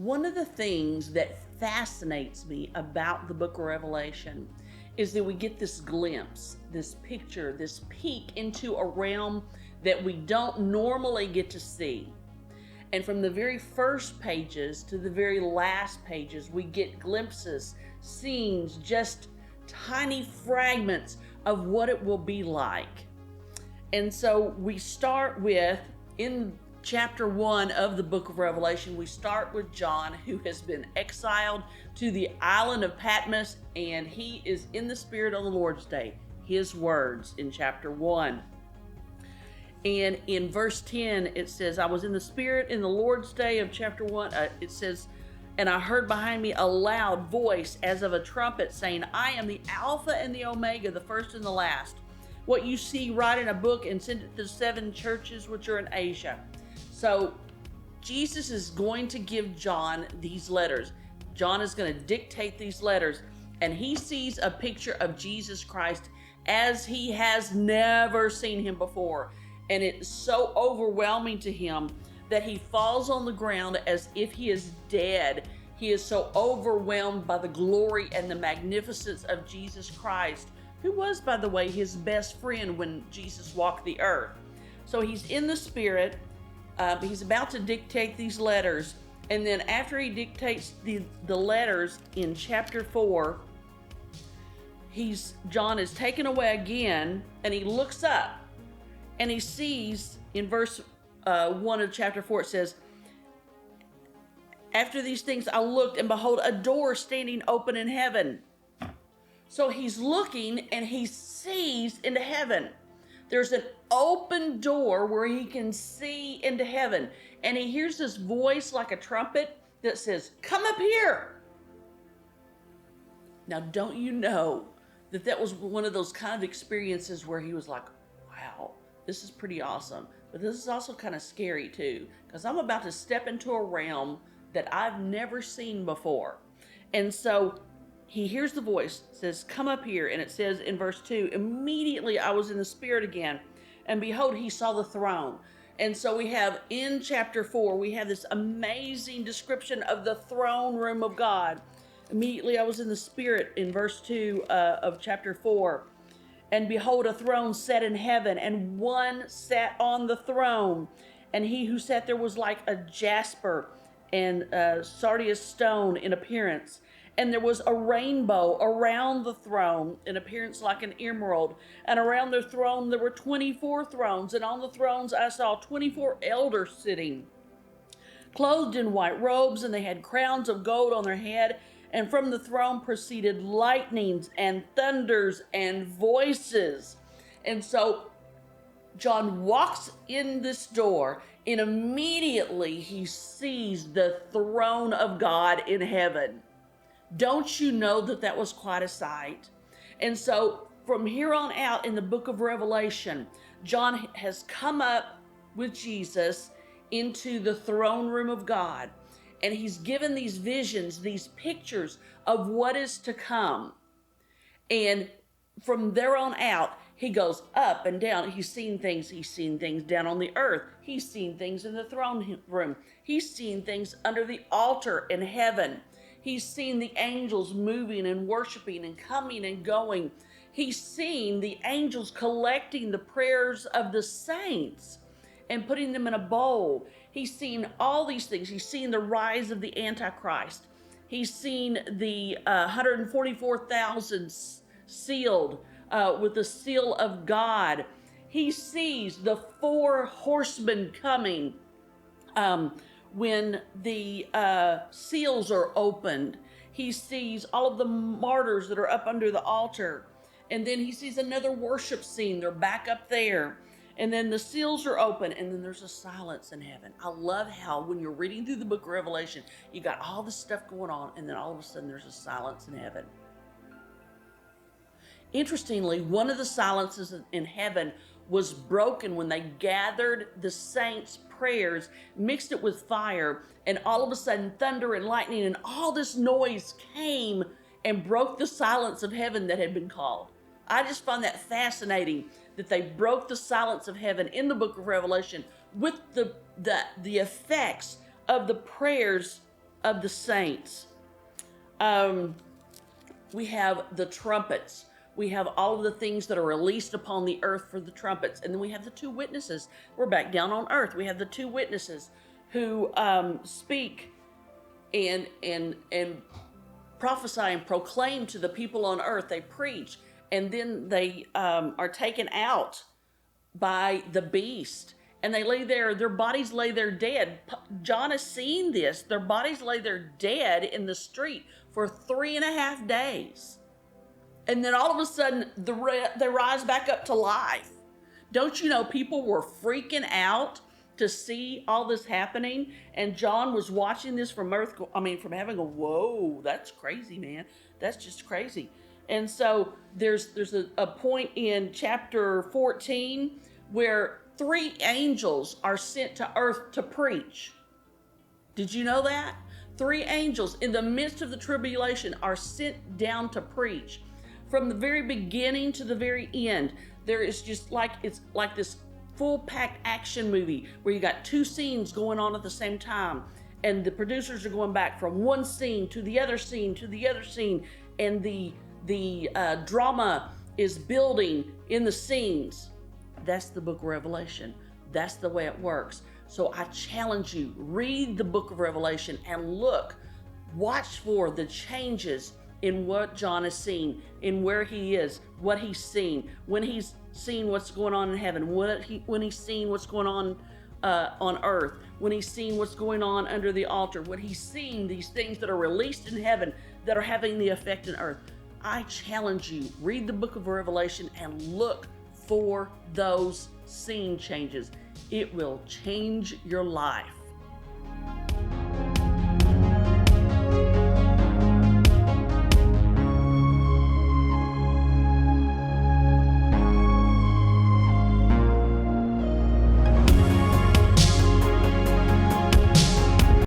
One of the things that fascinates me about the book of Revelation is that we get this glimpse, this picture, this peek into a realm that we don't normally get to see. And from the very first pages to the very last pages, we get glimpses, scenes, just tiny fragments of what it will be like. And so we start with, in chapter 1 of the book of Revelation, we start with John, who has been exiled to the island of Patmos, and he is in the Spirit on the Lord's Day. His words in chapter 1. And in verse 10, it says, I was in the Spirit in the Lord's Day of chapter 1. It says, and I heard behind me a loud voice as of a trumpet saying, I am the Alpha and the Omega, the first and the last. What you see, write in a book and send it to 7 churches which are in Asia. So Jesus is going to give John these letters. John is going to dictate these letters, and he sees a picture of Jesus Christ as he has never seen him before. And it's so overwhelming to him that he falls on the ground as if he is dead. He is so overwhelmed by the glory and the magnificence of Jesus Christ, who was, by the way, his best friend when Jesus walked the earth. So he's in the Spirit. He's about to dictate these letters. And then after he dictates the letters in chapter 4, John is taken away again, and he looks up and he sees in verse 1 of chapter 4, it says, after these things I looked, and behold, a door standing open in heaven. So he's looking and he sees into heaven. There's an open door where he can see into heaven. And he hears this voice like a trumpet that says, come up here. Now, don't you know that was one of those kind of experiences where he was like, wow, this is pretty awesome. But this is also kind of scary too, because I'm about to step into a realm that I've never seen before. And so he hears the voice, says, come up here. And it says in verse 2, immediately I was in the Spirit again, and behold, he saw the throne. And so we have in chapter 4, we have this amazing description of the throne room of God. Immediately I was in the Spirit in verse 2 of chapter 4. And behold, a throne set in heaven, and one sat on the throne. And he who sat there was like a jasper and sardius stone in appearance. And there was a rainbow around the throne, in appearance like an emerald. And around the throne there were 24 thrones, and on the thrones I saw 24 elders sitting, clothed in white robes, and they had crowns of gold on their head. And from the throne proceeded lightnings and thunders and voices. And so John walks in this door, and immediately he sees the throne of God in heaven. Don't you know that was quite a sight? And so from here on out in the book of Revelation, John has come up with Jesus into the throne room of God. And he's given these visions, these pictures of what is to come. And from there on out, he goes up and down. He's seen things down on the earth. He's seen things in the throne room. He's seen things under the altar in heaven. He's seen the angels moving and worshiping and coming and going. He's seen the angels collecting the prayers of the saints and putting them in a bowl. He's seen all these things. He's seen the rise of the Antichrist. He's seen the 144,000 sealed with the seal of God. He sees the 4 horsemen coming when the seals are opened. He sees all of the martyrs that are up under the altar. And then he sees another worship scene. They're back up there. And then the seals are open, and then there's a silence in heaven. I love how when you're reading through the book of Revelation, you got all this stuff going on, and then all of a sudden there's a silence in heaven. Interestingly, one of the silences in heaven was broken when they gathered the saints' prayers, mixed it with fire, and all of a sudden thunder and lightning and all this noise came and broke the silence of heaven that had been called. I just find that fascinating that they broke the silence of heaven in the book of Revelation with the effects of the prayers of the saints. We have the trumpets. We have all of the things that are released upon the earth for the trumpets. And then we have the two witnesses. We're back down on earth. We have the two witnesses who speak and prophesy and proclaim to the people on earth. They preach, and then they are taken out by the beast, and they lay there, their bodies lay there dead. John has seen this. Their bodies lay there dead in the street for 3.5 days. And then all of a sudden, they rise back up to life. Don't you know, people were freaking out to see all this happening, and John was watching this from from heaven, go, whoa, that's crazy, man. That's just crazy. And so there's a point in chapter 14 where 3 angels are sent to earth to preach. Did you know that? 3 angels in the midst of the tribulation are sent down to preach. From the very beginning to the very end, there is just it's like this full-packed action movie where you got 2 scenes going on at the same time, and the producers are going back from one scene to the other scene to the other scene, and the drama is building in the scenes. That's the book of Revelation. That's the way it works. So I challenge you, read the book of Revelation and watch for the changes in what John has seen, in where he is, what he's seen, when he's seen what's going on in heaven, when he's seen what's going on earth, when he's seen what's going on under the altar, when he's seen these things that are released in heaven that are having the effect in earth. I challenge you, read the book of Revelation and look for those scene changes. It will change your life.